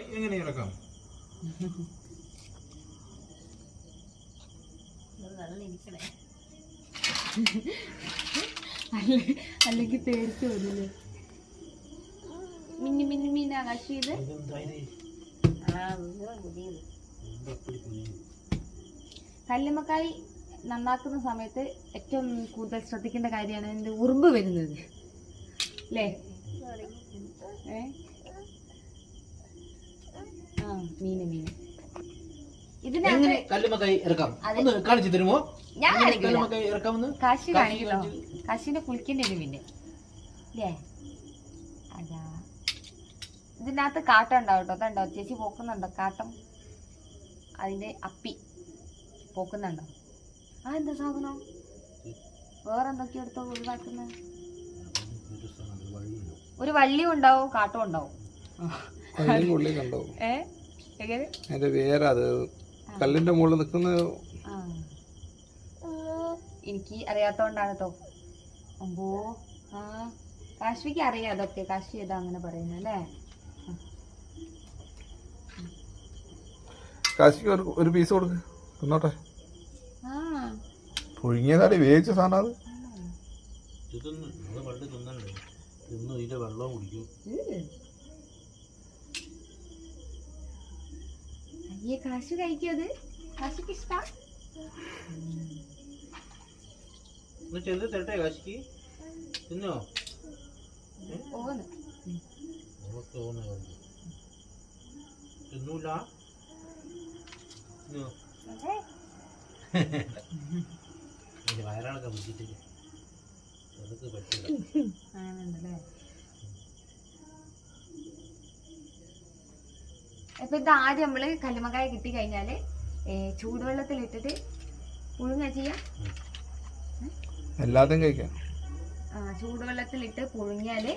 എങ്ങനെ ഇറക്കാം? അല്ലെങ്കിൽ പേടിച്ചു പോലില്ലേ? മിന്നി മിന്നി മീനാ കശി ഇത്. കല്ലുമ്മക്കായി നന്നാക്കുന്ന സമയത്ത് ഏറ്റവും കൂടുതൽ ശ്രദ്ധിക്കേണ്ട കാര്യമാണ് ഇതിന്റെ ഉറുമ്പ് വരുന്നത് അല്ലേ? മീന് ഇതിനകത്ത് കല്ലുമ്മക്കായി ഇറക്കാം. ഒന്ന് കാണിച്ചു തരുമോ? ഞാൻ കാശി കാണിക്കണോ? കാശിനെ കുളിക്കേണ്ടി വരും പിന്നെ അല്ലേ? അതാ ഇതിനകത്ത് കാട്ടം ഉണ്ടാവും കേട്ടോ. അതുണ്ടോ ചേച്ചി പോക്കുന്നുണ്ടോ കാട്ടം? അതിന്റെ അപ്പി പോക്കുന്നുണ്ടോ? ആ എന്താ സാധനം? വേറെന്തൊക്കെയോ എടുത്തോ ഒഴിവാക്കുന്നത്? ഒരു വള്ളിയും ഉണ്ടാവും കാട്ടവും ഉണ്ടാവും. കല്ലിന്റെ മുകളിൽ നിൽക്കുന്ന എനിക്ക് അറിയാത്തോണ്ടാണ് കേട്ടോ. അമ്പോ ആ കാശ്മിക്ക് അറിയാം അതൊക്കെ. കാശി ഏതാ അങ്ങനെ പറയുന്നത് അല്ലേ? കാശിക്ക് ഒരു പീസ് കൊടുക്ക് തിന്നോട്ടെ. പുഴുങ്ങിയതാടി വേവിച്ച സാധനം അത്. വെള്ളം കുടിക്കും. അയ്യേ കാശ് കഴിക്കത്? കാശിക്ക് ഇഷ്ടാ? ചെറുത് തരട്ടെ കാശിക്ക്? തിന്നോ? തിന്നൂല. വയറാണൊക്കെ പിടിച്ചിട്ടില്ല. അതൊക്കെ പറ്റില്ല. അപ്പൊ ഇത് ആദ്യം നമ്മള് കല്ലുമ്മക്കായ കിട്ടി കഴിഞ്ഞാല് ചൂടുവെള്ളത്തിൽ ഇട്ടിട്ട് പുഴുങ്ങ ചെയ്യാം. എല്ലാതും കഴിക്കാം. ചൂടുവെള്ളത്തിലിട്ട് പുഴുങ്ങിയാല്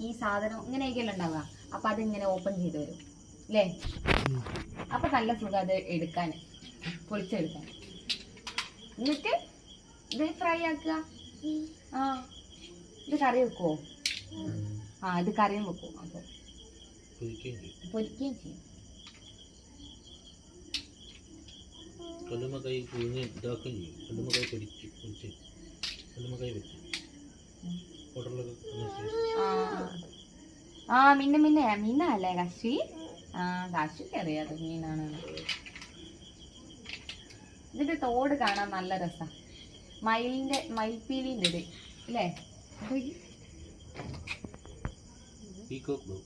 ഈ സാധനം ഇങ്ങനെയൊക്കെയല്ല ഉണ്ടാവുക. അപ്പൊ അതിങ്ങനെ ഓപ്പൺ ചെയ്ത് വരും അല്ലേ? അപ്പൊ നല്ല സുഖം അത് എടുക്കാൻ, പൊളിച്ചെടുക്കാൻ. എന്നിട്ട് ഇത് ഫ്രൈ ആക്കുക. ഇത് കറി വെക്കുവോ? ഇത് കറിയും വെക്കും. അപ്പൊ പൊരിക്കുകയും ചെയ്യും. കല്ലുമ്മക്കായി പുഴുങ്ങി ഇതാക്കുകയും ചെയ്യും. കല്ലുമ്മക്കായി പൊരിച്ച് കല്ലുമ്മക്കായി വെച്ച് മീനല്ലേ കാശി? കാശിക്ക് അറിയാതെ മീനാണ്. ഇതിന്റെ തോട് കാണാൻ നല്ല രസാ. മയിൽപ്പീലിന്റെ ഇത് അല്ലേ? Peacock blue.